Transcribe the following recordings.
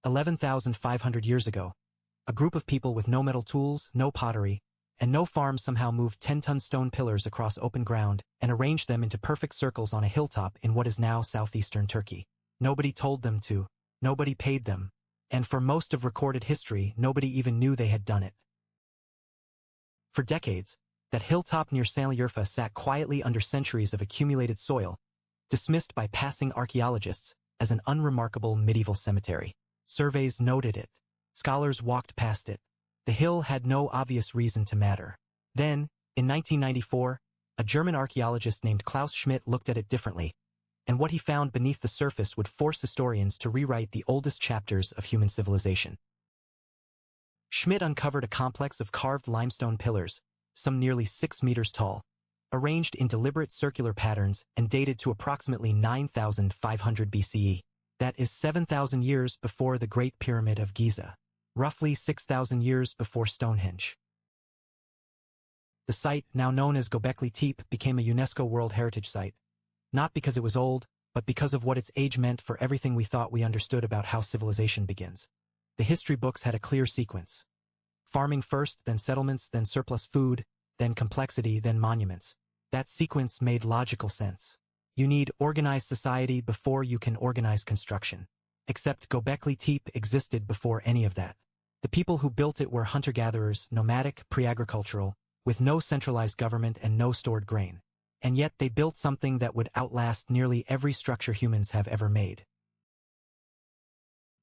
11,500 years ago, a group of people with no metal tools, no pottery, and no farm somehow moved 10-ton stone pillars across open ground and arranged them into perfect circles on a hilltop in what is now southeastern Turkey. Nobody told them to, nobody paid them, and for most of recorded history, nobody even knew they had done it. For decades, that hilltop near Şanlıurfa sat quietly under centuries of accumulated soil, dismissed by passing archaeologists as an unremarkable medieval cemetery. Surveys noted it. Scholars walked past it. The hill had no obvious reason to matter. Then, in 1994, a German archaeologist named Klaus Schmidt looked at it differently, and what he found beneath the surface would force historians to rewrite the oldest chapters of human civilization. Schmidt uncovered a complex of carved limestone pillars, some nearly 6 meters tall, arranged in deliberate circular patterns and dated to approximately 9,500 BCE. That is 7,000 years before the Great Pyramid of Giza, roughly 6,000 years before Stonehenge. The site, now known as Göbekli Tepe, became a UNESCO World Heritage Site, not because it was old, but because of what its age meant for everything we thought we understood about how civilization begins. The history books had a clear sequence. Farming first, then settlements, then surplus food, then complexity, then monuments. That sequence made logical sense. You need organized society before you can organize construction. Except Göbekli Tepe existed before any of that. The people who built it were hunter-gatherers, nomadic, pre-agricultural, with no centralized government and no stored grain. And yet they built something that would outlast nearly every structure humans have ever made.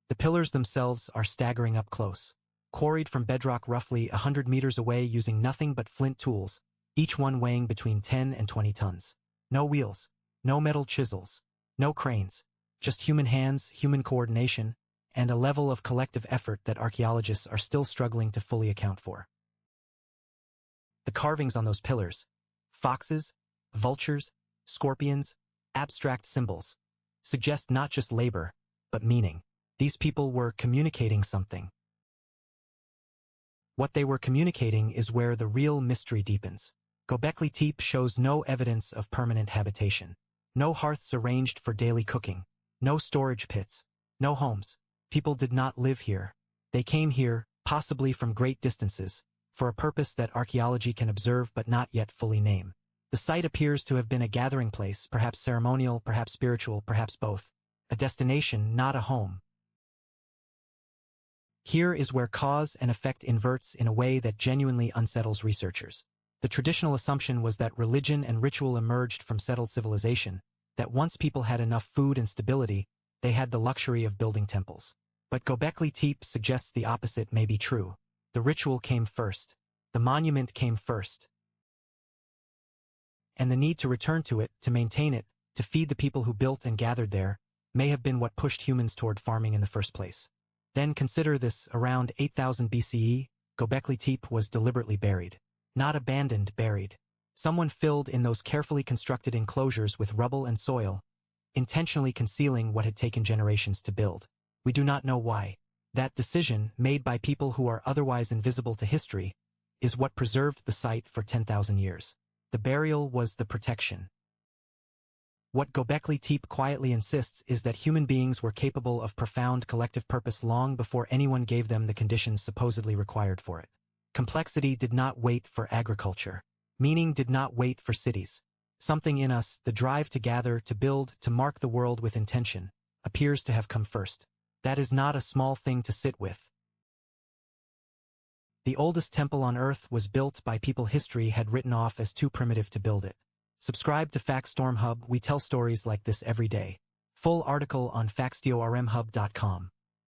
The pillars themselves are staggering up close. Quarried from bedrock roughly 100 meters away using nothing but flint tools, each one weighing between 10 and 20 tons. No wheels, no metal chisels, no cranes, just human hands, human coordination, and a level of collective effort that archaeologists are still struggling to fully account for. The carvings on those pillars, foxes, vultures, scorpions, abstract symbols, suggest not just labor, but meaning. These people were communicating something. What they were communicating is where the real mystery deepens. Göbekli Tepe shows no evidence of permanent habitation. No hearths arranged for daily cooking. No storage pits. No homes. People did not live here. They came here, possibly from great distances, for a purpose that archaeology can observe but not yet fully name. The site appears to have been a gathering place, perhaps ceremonial, perhaps spiritual, perhaps both. A destination, not a home. Here is where cause and effect inverts in a way that genuinely unsettles researchers. The traditional assumption was that religion and ritual emerged from settled civilization, that once people had enough food and stability, they had the luxury of building temples. But Göbekli Tepe suggests the opposite may be true. The ritual came first. The monument came first. And the need to return to it, to maintain it, to feed the people who built and gathered there, may have been what pushed humans toward farming in the first place. Then consider this: around 8,000 BCE, Göbekli Tepe was deliberately buried. Not abandoned, buried. Someone filled in those carefully constructed enclosures with rubble and soil, intentionally concealing what had taken generations to build. We do not know why. That decision, made by people who are otherwise invisible to history, is what preserved the site for 10,000 years. The burial was the protection. What Göbekli Tepe quietly insists is that human beings were capable of profound collective purpose long before anyone gave them the conditions supposedly required for it. Complexity did not wait for agriculture. Meaning did not wait for cities. Something in us, the drive to gather, to build, to mark the world with intention, appears to have come first. That is not a small thing to sit with. The oldest temple on Earth was built by people history had written off as too primitive to build it. Subscribe to factstormhub. We tell stories like this every day. Full article on factstormhub.com.